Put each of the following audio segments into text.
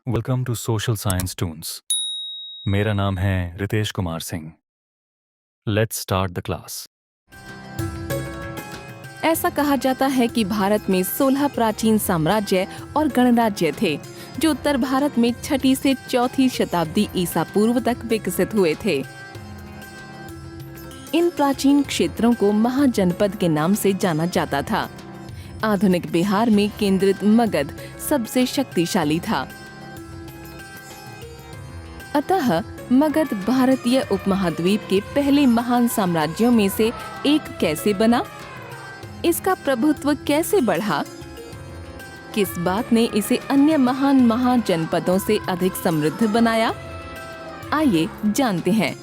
Welcome to social science toons. मेरा नाम है Ritesh Kumar Singh. Let's start the class. ऐसा कहा जाता है कि भारत में 16 प्राचीन साम्राज्य और गणराज्य थे, जो उत्तर भारत में 6ठी से 4थी शताब्दी ईसा पूर्व तक विकसित हुए थे। इन प्राचीन क्षेत्रों को महाजनपद के नाम से जाना जाता था। आधुनिक बिहार में केंद्रित मगध सबसे शक्तिशाली था। अतः मगध भारतीय उपमहाद्वीप के पहले महान साम्राज्यों में से एक कैसे बना? इसका प्रभुत्व कैसे बढ़ा? किस बात ने इसे अन्य महान महाजनपदों से अधिक समृद्ध बनाया? आइए जानते हैं।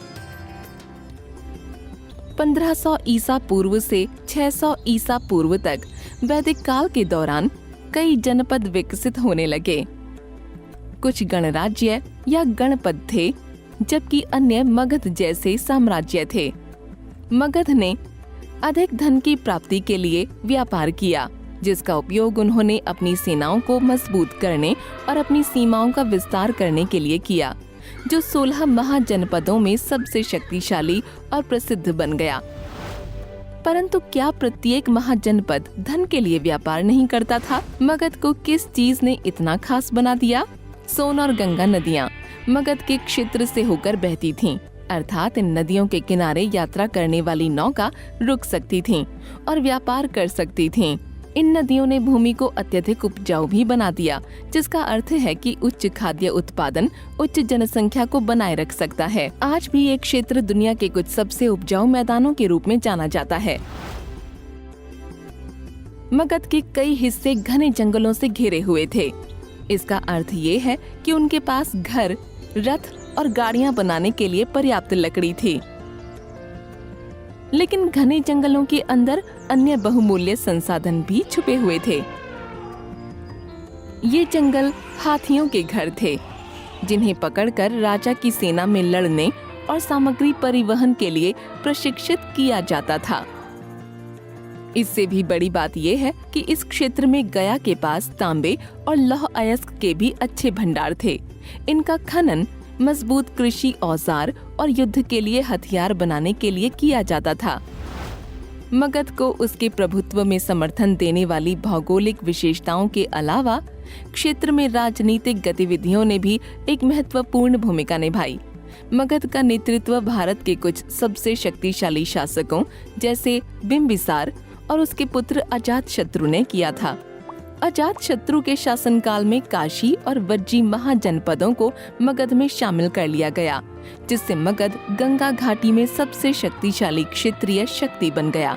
1500 ईसा पूर्व से 600 ईसा पूर्व तक वैदिक काल के दौरान कई जनपद विकसित होने लगे। कुछ गणराज्य या गणपद थे, जबकि अन्य मगध जैसे साम्राज्य थे। मगध ने अधिक धन की प्राप्ति के लिए व्यापार किया, जिसका उपयोग उन्होंने अपनी सेनाओं को मजबूत करने और अपनी सीमाओं का विस्तार करने के लिए किया, जो 16 महाजनपदों में सबसे शक्तिशाली और प्रसिद्ध बन गया। परंतु क्या प्रत्येक महाजनपद धन के लिए व्यापार नहीं करता था? मगध को किस चीज ने इतना खास बना दिया? सोन और गंगा नदियाँ मगध के क्षेत्र से होकर बहती थीं, अर्थात इन नदियों के किनारे यात्रा करने वाली नौका रुक सकती थीं और व्यापार कर सकती थीं। इन नदियों ने भूमि को अत्यधिक उपजाऊ भी बना दिया, जिसका अर्थ है कि उच्च खाद्य उत्पादन उच्च जनसंख्या को बनाए रख सकता है। आज भी ये क्षेत्र दुनिया के कुछ सबसे उपजाऊ मैदानों के रूप में जाना जाता है। मगध के कई हिस्से घने जंगलों से घिरे हुए थे। इसका अर्थ ये है कि उनके पास घर, रथ और गाड़ियां बनाने के लिए पर्याप्त लकड़ी थी। लेकिन घने जंगलों के अंदर अन्य बहुमूल्य संसाधन भी छुपे हुए थे। ये जंगल हाथियों के घर थे, जिन्हें पकड़कर राजा की सेना में लड़ने और सामग्री परिवहन के लिए प्रशिक्षित किया जाता था। इससे भी बड़ी बात यह है कि इस क्षेत्र में गया के पास तांबे और लौह अयस्क के भी अच्छे भंडार थे। इनका खनन मजबूत कृषि औजार और युद्ध के लिए हथियार बनाने के लिए किया जाता था। मगध को उसके प्रभुत्व में समर्थन देने वाली भौगोलिक विशेषताओं के अलावा क्षेत्र में राजनीतिक गतिविधियों ने भी एक महत्वपूर्ण भूमिका निभाई। मगध का नेतृत्व भारत के कुछ सबसे शक्तिशाली शासकों जैसे बिंबिसार और उसके पुत्र अजातशत्रु ने किया था। अजातशत्रु के शासनकाल में काशी और वज्जी महाजनपदों को मगध में शामिल कर लिया गया, जिससे मगध गंगा घाटी में सबसे शक्तिशाली क्षेत्रीय शक्ति बन गया।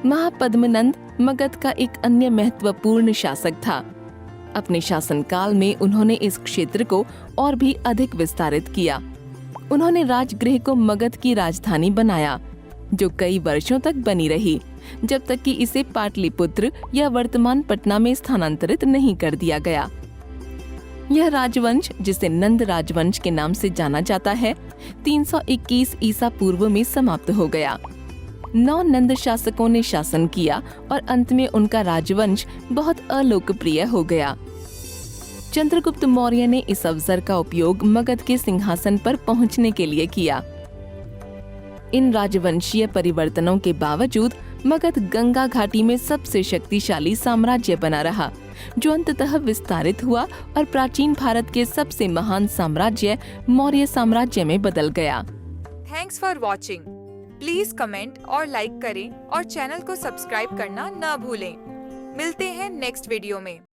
महापद्मनंद मगध का एक अन्य महत्वपूर्ण शासक था। अपने शासनकाल में उन्होंने इस क्षेत्र को और भी अधिक विस्तारित किया। उन्होंने राजगृह को मगध की राजधानी बनाया, जो कई वर्षों तक बनी रही, जब तक कि इसे पाटलिपुत्र या वर्तमान पटना में स्थानांतरित नहीं कर दिया गया। यह राजवंश, जिसे नंद राजवंश के नाम से जाना जाता है, 321 ईसा पूर्व में समाप्त हो गया। 9 नंद शासकों ने शासन किया और अंत में उनका राजवंश बहुत अलोकप्रिय हो गया। चंद्रगुप्त मौर्य ने इस अवसर का उपयोग मगध के सिंहासन पर पहुंचने के लिए किया। इन राजवंशीय परिवर्तनों के बावजूद मगध गंगा घाटी में सबसे शक्तिशाली साम्राज्य बना रहा, जो अंततः विस्तारित हुआ और प्राचीन भारत के सबसे महान साम्राज्य मौर्य साम्राज्य में बदल गया। Thanks for watching. Please comment और लाइक करें और चैनल को सब्सक्राइब करना न भूलें। मिलते हैं नेक्स्ट वीडियो में।